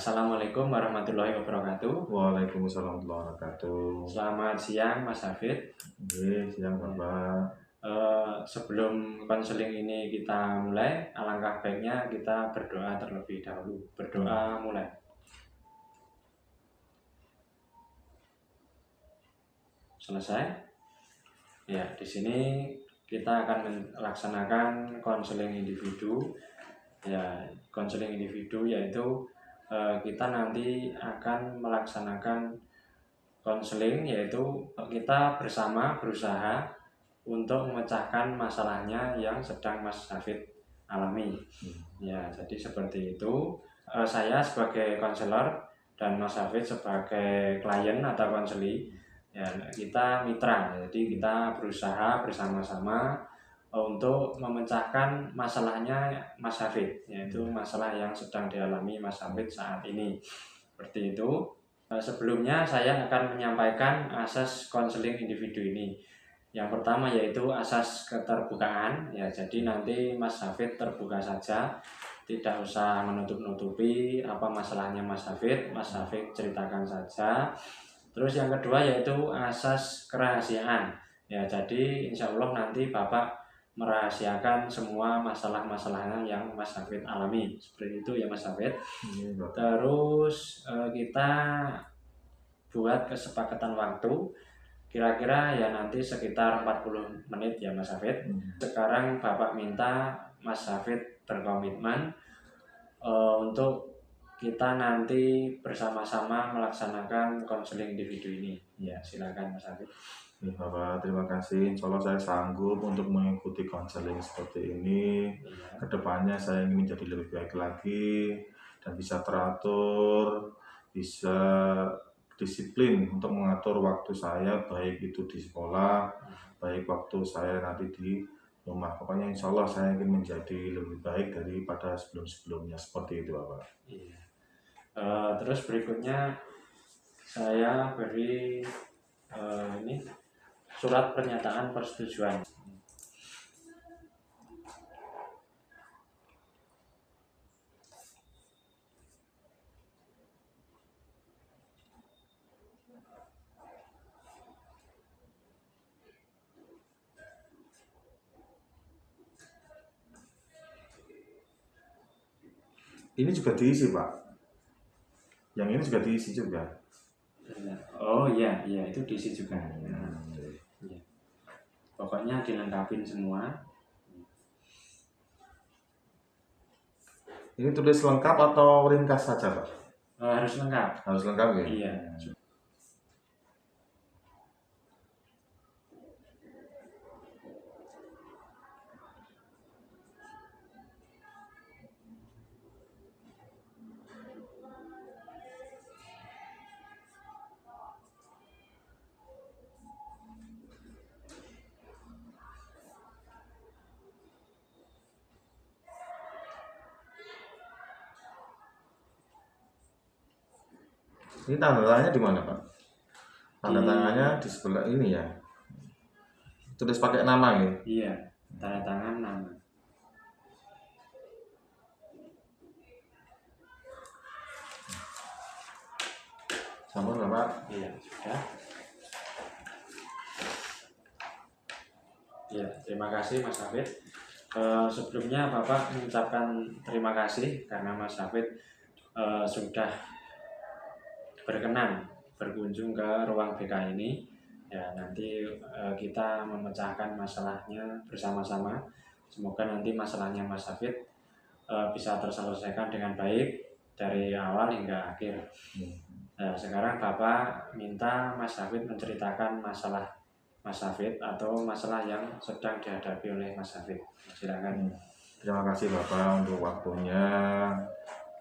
Assalamualaikum warahmatullahi wabarakatuh. Waalaikumsalam warahmatullahi wabarakatuh. Selamat siang Mas Hafid. Siang Bapak. Sebelum konseling ini kita mulai, alangkah baiknya kita berdoa terlebih dahulu. Berdoa mulai. Selesai? Ya, di sini kita akan melaksanakan konseling individu. Ya, konseling individu yaitu kita nanti akan melaksanakan konseling, yaitu kita bersama berusaha untuk memecahkan masalahnya yang sedang Mas Hafid alami. Ya, jadi seperti itu. Saya sebagai konselor dan Mas Hafid sebagai klien atau konseli, ya kita mitra. Jadi kita berusaha bersama-sama untuk memecahkan masalahnya Mas Hafid, yaitu masalah yang sedang dialami Mas Hafid saat ini. Seperti itu. Sebelumnya saya akan menyampaikan asas konseling individu ini. Yang pertama yaitu asas keterbukaan. Ya, jadi nanti Mas Hafid terbuka saja, tidak usah menutup-nutupi apa masalahnya Mas Hafid. Mas Hafid ceritakan saja. Terus yang kedua yaitu asas kerahasiaan. Ya, jadi insya Allah nanti Bapak merahasiakan semua masalah-masalahnya yang Mas Hafid alami. Seperti itu ya Mas Hafid. Terus kita buat kesepakatan waktu kira-kira ya nanti sekitar 40 menit ya Mas Hafid. Sekarang Bapak minta Mas Hafid berkomitmen untuk kita nanti bersama-sama melaksanakan konseling individu ini. Ya, silakan Mas Hafid. Bapak, terima kasih. Insya Allah saya sanggup untuk mengikuti konseling seperti ini. Kedepannya saya ingin menjadi lebih baik lagi dan bisa teratur, bisa disiplin untuk mengatur waktu saya, baik itu di sekolah, baik waktu saya nanti di rumah. Pokoknya insya Allah saya ingin menjadi lebih baik daripada sebelum-sebelumnya. Seperti itu Bapak. Iya. Terus berikutnya saya beri ini surat pernyataan persetujuan. Ini juga diisi Pak. Yang ini juga diisi juga. Oh iya, itu diisi juga. Ya. Pokoknya dilengkapin semua. Ini tulis lengkap atau ringkas saja Pak? Harus lengkap. Harus lengkap ya? Iya. Ini tanda tangannya di mana Pak? Tanda tangannya di sebelah ini ya. Tulis pakai nama ya? Iya, tanda tangan nama. Sampun Bapak? Iya, sudah. Ya, terima kasih Mas Hafid. Sebelumnya Bapak mengucapkan terima kasih karena Mas Hafid sudah berkenan berkunjung ke ruang BK ini. Ya, nanti kita memecahkan masalahnya bersama-sama. Semoga nanti masalahnya Mas Hafid bisa terselesaikan dengan baik dari awal hingga akhir. Nah, sekarang Bapak minta Mas Hafid menceritakan masalah Mas Hafid atau masalah yang sedang dihadapi oleh Mas Hafid. Silakan. Terima kasih Bapak untuk waktunya.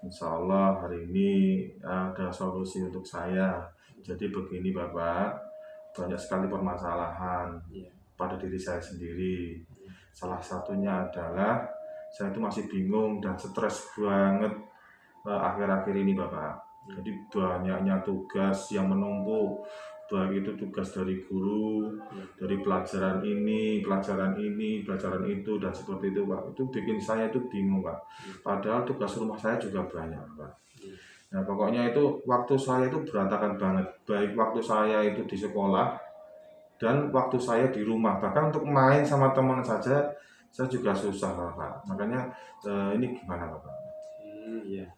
Insya Allah hari ini ada solusi untuk saya. Jadi begini Bapak, banyak sekali permasalahan pada diri saya sendiri. Salah satunya adalah saya itu masih bingung dan stres banget akhir-akhir ini Bapak. Jadi banyaknya tugas yang menumpuk, baik itu tugas dari guru, dari pelajaran ini, pelajaran itu, dan seperti itu Pak. Itu bikin saya itu bingung Pak. Padahal tugas rumah saya juga banyak Pak. Nah, pokoknya itu waktu saya itu berantakan banget. Baik waktu saya itu di sekolah dan waktu saya di rumah. Bahkan untuk main sama teman saja, saya juga susah, Bapak. Makanya ini gimana, Bapak? Iya.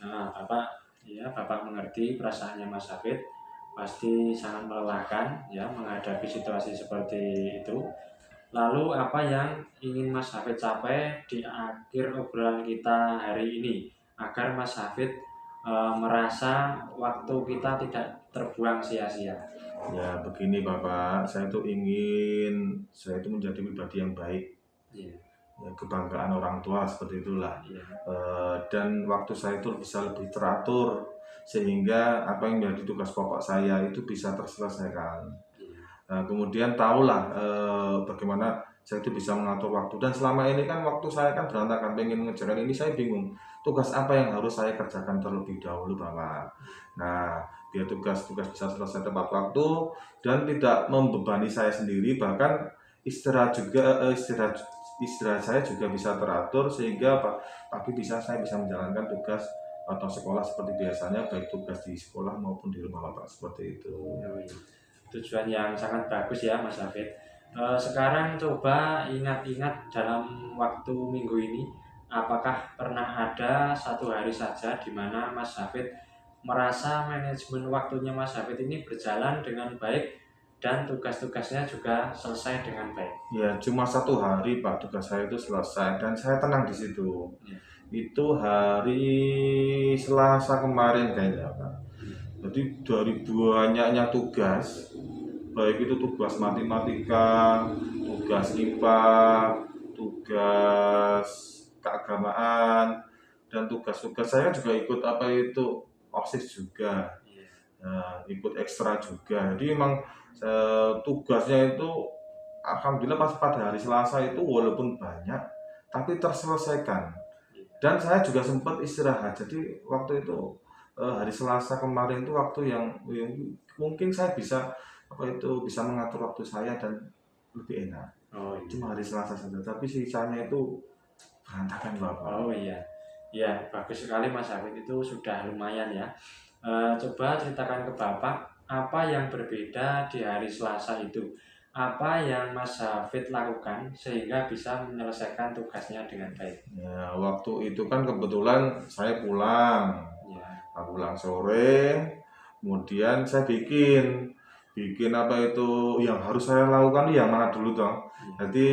Nah, Bapak mengerti perasaannya Mas Hafid, pasti sangat melelahkan ya menghadapi situasi seperti itu. Lalu apa yang ingin Mas Hafid capai di akhir obrolan kita hari ini agar Mas Hafid merasa waktu kita tidak terbuang sia-sia? Ya, begini Bapak, saya itu ingin saya itu menjadi pribadi yang baik, Iya, ya, kebanggaan orang tua seperti itulah. iya, Dan waktu saya itu bisa lebih teratur sehingga apa yang menjadi tugas pokok saya itu bisa terselesaikan. iya, Nah, kemudian tahulah bagaimana saya itu bisa mengatur waktu. Dan selama ini kan waktu saya kan berantakan, pengen mengerjakan ini saya bingung. Tugas apa yang harus saya kerjakan terlebih dahulu, Bapak. Nah, biar tugas-tugas bisa selesai tepat waktu dan tidak membebani saya sendiri, bahkan istirahat juga istirahat saya juga bisa teratur sehingga pagi saya bisa menjalankan tugas atau sekolah seperti biasanya, baik tugas di sekolah maupun di rumah, Bapak, seperti itu. oh iya. Tujuan yang sangat bagus ya Mas Hafid. Sekarang coba ingat-ingat dalam waktu minggu ini, apakah pernah ada satu hari saja di mana Mas Hafid merasa manajemen waktunya Mas Hafid ini berjalan dengan baik dan tugas-tugasnya juga selesai dengan baik? Ya, cuma satu hari Pak tugas saya itu selesai dan saya tenang di situ. Ya. Itu hari Selasa kemarin kayaknya Pak. Hmm. Jadi dari banyaknya tugas, baik itu tugas matematika, tugas IPA, tugas keagamaan, dan tugas-tugas saya juga ikut apa itu OSIS juga. Iya. Nah, ikut ekstra juga. Jadi memang tugasnya itu alhamdulillah pas pada hari Selasa itu walaupun banyak tapi terselesaikan. Dan saya juga sempat istirahat. Jadi waktu itu hari Selasa kemarin itu waktu yang mungkin saya bisa apa itu bisa mengatur waktu saya dan lebih enak. Oh iya. Cuma hari Selasa saja, tapi sisanya itu berantakan Bapak. Oh iya. Ya, bagus sekali Mas Hafid, itu sudah lumayan ya. Coba ceritakan ke Bapak apa yang berbeda di hari Selasa itu. Apa yang Mas Hafid lakukan sehingga bisa menyelesaikan tugasnya dengan baik? Ya, waktu itu kan kebetulan saya pulang. Ya, Pulang sore, kemudian saya bikin apa itu yang harus saya lakukan yang mana dulu dong. ya, Jadi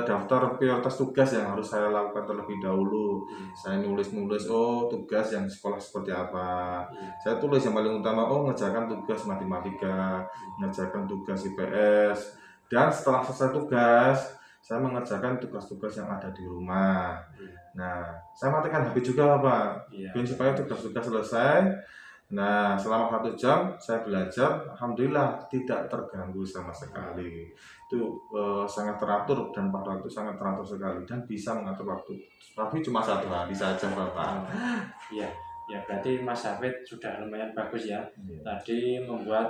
daftar prioritas tugas yang harus saya lakukan terlebih dahulu. ya, Saya nulis oh tugas yang sekolah seperti apa. ya, Saya tulis yang paling utama, oh ngerjakan tugas matematika, ngerjakan tugas IPS, dan setelah selesai tugas saya mengerjakan tugas-tugas yang ada di rumah. ya, Nah, saya matikan HP juga Pak, ya. biar supaya tugas-tugas selesai. Nah, selama 1 jam saya belajar, alhamdulillah tidak terganggu sama sekali. Itu sangat teratur dan pada waktu sangat teratur sekali dan bisa mengatur waktu. Tapi cuma satu hari saja, Bapak. Iya, ya berarti Mas Hafid sudah lumayan bagus ya. Iya. Tadi membuat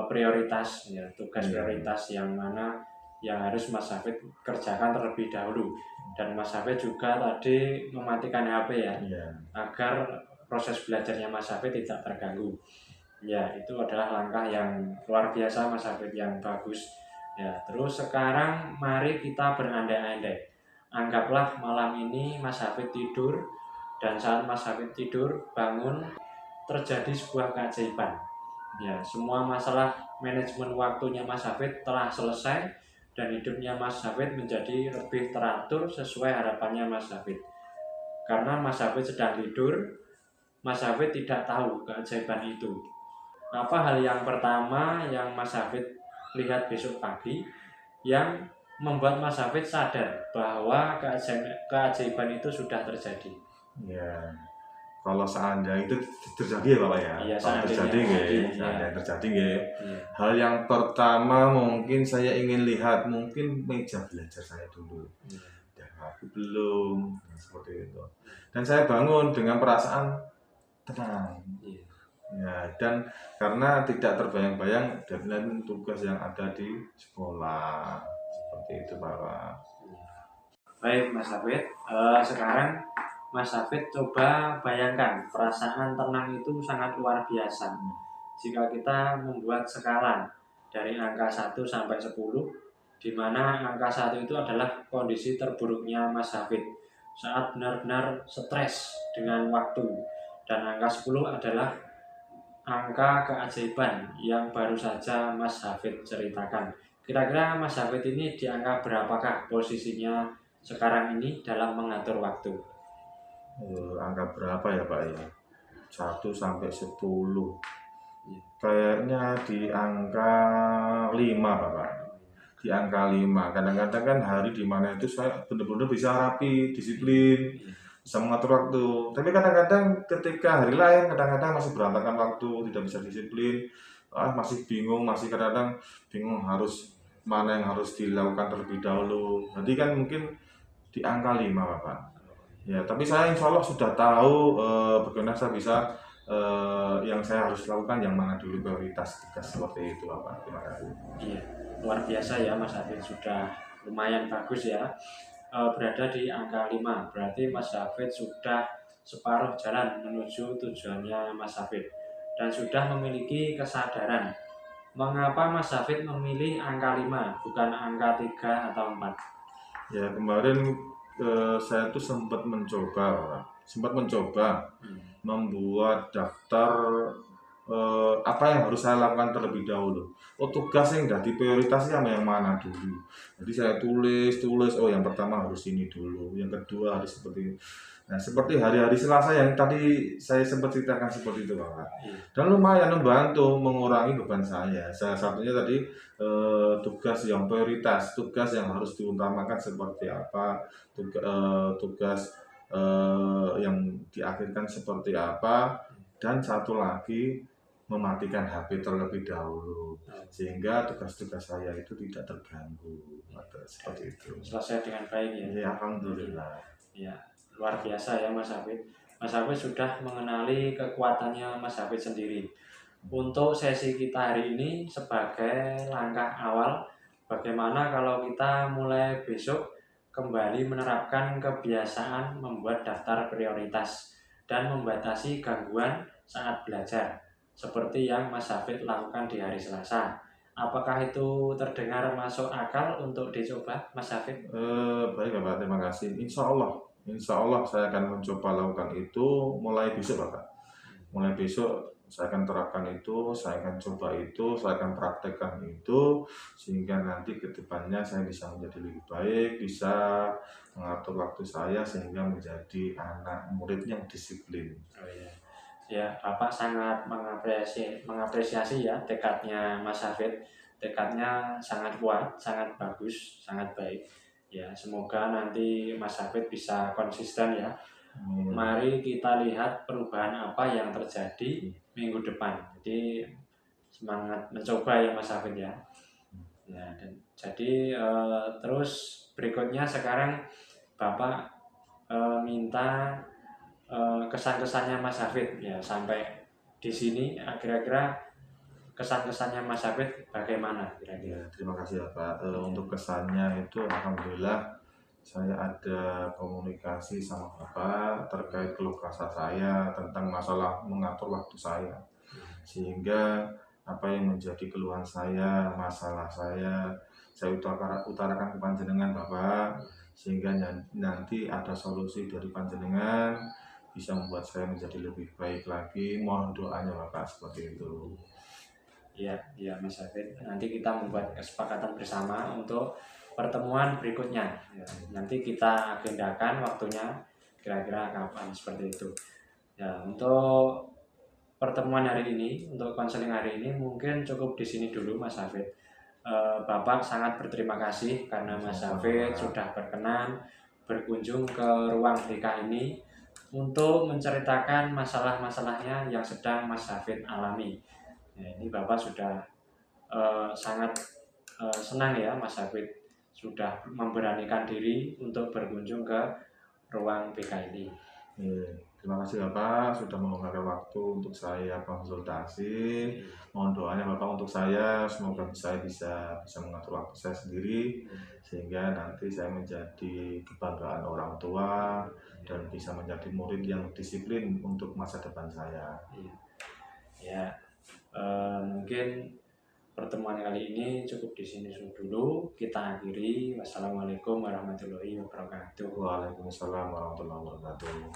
prioritas ya, tugas Iya. prioritas yang mana yang harus Mas Hafid kerjakan terlebih dahulu. Dan Mas Hafid juga tadi mematikan HP ya, Iya. agar proses belajarnya Mas Hafid tidak terganggu. Ya, itu adalah langkah yang luar biasa Mas Hafid, yang bagus. Ya, terus sekarang mari kita berandai-andai. Anggaplah malam ini Mas Hafid tidur, dan saat Mas Hafid tidur bangun terjadi sebuah keajaiban. Ya, semua masalah manajemen waktunya Mas Hafid telah selesai dan hidupnya Mas Hafid menjadi lebih teratur sesuai harapannya Mas Hafid. Karena Mas Hafid sedang tidur, Mas Hafid tidak tahu keajaiban itu. Apa hal yang pertama yang Mas Hafid lihat besok pagi yang membuat Mas Hafid sadar bahwa keajaiban itu sudah terjadi? Ya, kalau seandainya itu terjadi ya Bapak ya. Iya, Kalau seandainya terjadi terjadi, seandainya ya. terjadi Iya. Hal yang pertama mungkin saya ingin lihat mungkin meja belajar saya dulu. Iya. Dan aku belum seperti itu. Dan saya bangun dengan perasaan tenang. Iya. Ya, dan karena tidak terbayang-bayang deadline tugas yang ada di sekolah seperti itu Bapak. Baik Mas Hafid, sekarang Mas Hafid coba bayangkan perasaan tenang itu sangat luar biasa. Jika kita membuat skala dari angka 1 sampai 10, di mana angka 1 itu adalah kondisi terburuknya Mas Hafid saat benar-benar stres dengan waktu, dan angka 10 adalah angka keajaiban yang baru saja Mas Hafid ceritakan. Kira-kira Mas Hafid ini di angka berapakah posisinya sekarang ini dalam mengatur waktu? Angka berapa ya Pak ya? 1 sampai 10. Kayaknya di angka 5 Pak. Di angka 5. Kadang-kadang kan hari di mana itu saya benar-benar bisa rapi, disiplin, bisa mengatur waktu. Tapi kadang-kadang ketika hari lain, kadang-kadang masih berantakan waktu, tidak bisa disiplin, masih bingung, masih kadang-kadang bingung harus mana yang harus dilakukan terlebih dahulu. Jadi kan mungkin di angka 5 Bapak. Ya, tapi saya insya Allah sudah tahu bagaimana saya bisa yang saya harus lakukan yang mana dulu prioritas tugas seperti itu Bapak. Terima kasih. Iya, luar biasa ya Mas Hafid, sudah lumayan bagus ya. Berada di angka 5, berarti Mas Hafid sudah separuh jalan menuju tujuannya Mas Hafid dan sudah memiliki kesadaran. Mengapa Mas Hafid memilih angka 5 bukan angka 3 atau 4? Ya kemarin saya tuh sempat mencoba Pak. Membuat daftar apa yang harus saya lakukan terlebih dahulu. Tugas yang sudah diprioritaskan sama yang mana dulu. Jadi saya tulis, oh yang pertama harus ini dulu, yang kedua harus seperti ini. Nah seperti hari-hari Selasa yang tadi saya sempat ceritakan seperti itu Pak. Dan lumayan membantu mengurangi beban saya. Salah satunya tadi tugas yang prioritas, tugas yang harus diutamakan seperti apa, tugas yang diakhirkan seperti apa, dan satu lagi mematikan HP terlebih dahulu sehingga tugas-tugas saya itu tidak terganggu. Seperti itu. Selesai dengan baik ya. Ya alhamdulillah. Ya, luar biasa ya Mas Hafid. Mas Hafid sudah mengenali kekuatannya Mas Hafid sendiri. Untuk sesi kita hari ini sebagai langkah awal, bagaimana kalau kita mulai besok kembali menerapkan kebiasaan membuat daftar prioritas dan membatasi gangguan saat belajar, seperti yang Mas Hafid lakukan di hari Selasa. Apakah itu terdengar masuk akal untuk dicoba, Mas Hafid? Baik Bapak, terima kasih. Insya Allah saya akan mencoba lakukan itu mulai besok Bapak. Mulai besok saya akan terapkan itu, saya akan coba itu, saya akan praktekkan itu, sehingga nanti ke depannya saya bisa menjadi lebih baik, bisa mengatur waktu saya sehingga menjadi anak murid yang disiplin. Oh iya. Ya, Bapak sangat mengapresiasi ya tekadnya Mas Hafid. Tekadnya sangat kuat, sangat bagus, sangat baik. Ya, semoga nanti Mas Hafid bisa konsisten ya. Mari kita lihat perubahan apa yang terjadi minggu depan. Jadi semangat mencoba ya Mas Hafid ya. Ya, dan jadi terus berikutnya sekarang Bapak minta kesan-kesannya Mas Hafid ya, sampai di sini kira-kira kesan-kesannya Mas Hafid bagaimana kira-kira? Ya, terima kasih Bapak. Untuk kesannya itu alhamdulillah saya ada komunikasi sama Bapak terkait keluh kesah saya tentang masalah mengatur waktu saya, sehingga apa yang menjadi keluhan saya, masalah saya utarakan ke panjenengan Bapak, sehingga nanti ada solusi dari panjenengan bisa membuat saya menjadi lebih baik lagi. Mohon doanya Bapak seperti itu. Ya Mas Hafid, nanti kita membuat kesepakatan bersama untuk pertemuan berikutnya ya, nanti kita agendakan waktunya kira-kira kapan, seperti itu ya. Untuk pertemuan hari ini, untuk konseling hari ini mungkin cukup di sini dulu Mas Hafid. Bapak sangat berterima kasih karena Mas Hafid sudah berkenan berkunjung ke ruang BK ini untuk menceritakan masalah-masalahnya yang sedang Mas Hafid alami. Ya, ini Bapak sudah sangat senang ya Mas Hafid sudah memberanikan diri untuk berkunjung ke ruang BK ini. Terima kasih Bapak sudah meluangkan waktu untuk saya konsultasi. Mohon doanya Bapak untuk saya, semoga saya bisa mengatur waktu saya sendiri sehingga nanti saya menjadi kebanggaan orang tua dan bisa menjadi murid yang disiplin untuk masa depan saya. Iya. Ya, mungkin pertemuan kali ini cukup di sini dulu. Kita akhiri. Wassalamualaikum warahmatullahi wabarakatuh. Waalaikumsalam warahmatullahi wabarakatuh.